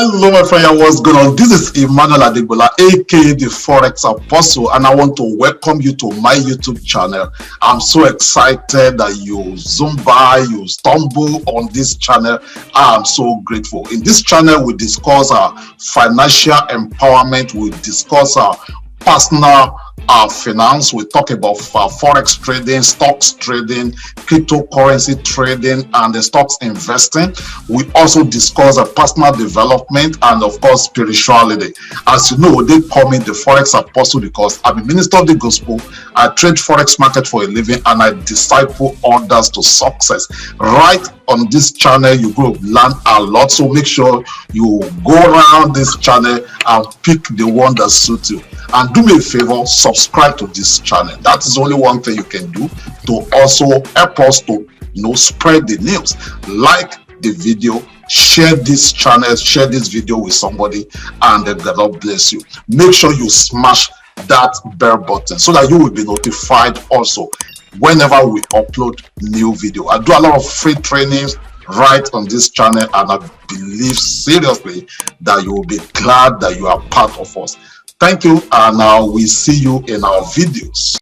Hello, my friend, what's going on? This is Emmanuel Adegbola, aka the Forex Apostle, and I want to welcome you to my YouTube channel. I'm so excited that you zoom by, you stumble on this channel. I'm so grateful. In this channel, we discuss our financial empowerment, we discuss our personal finance, we talk about forex trading, stocks trading, cryptocurrency trading, and the stocks investing. We also discuss personal development and of course spirituality. As you know, they call me the Forex Apostle because I'm a minister of the gospel. I trade forex market for a living and I disciple others to success. Right on this channel, you will learn a lot, so make sure you go around this channel and pick the one that suits you. And do me a favor, subscribe to this channel. That is only one thing you can do to also help us to spread the news. Like the video, share this channel, share this video with somebody, and then God bless you. Make sure you smash that bell button so that you will be notified also whenever we upload new video. I do a lot of free trainings right on this channel, and I believe seriously that you will be glad that you are part of us. Thank you, and we see you in our videos.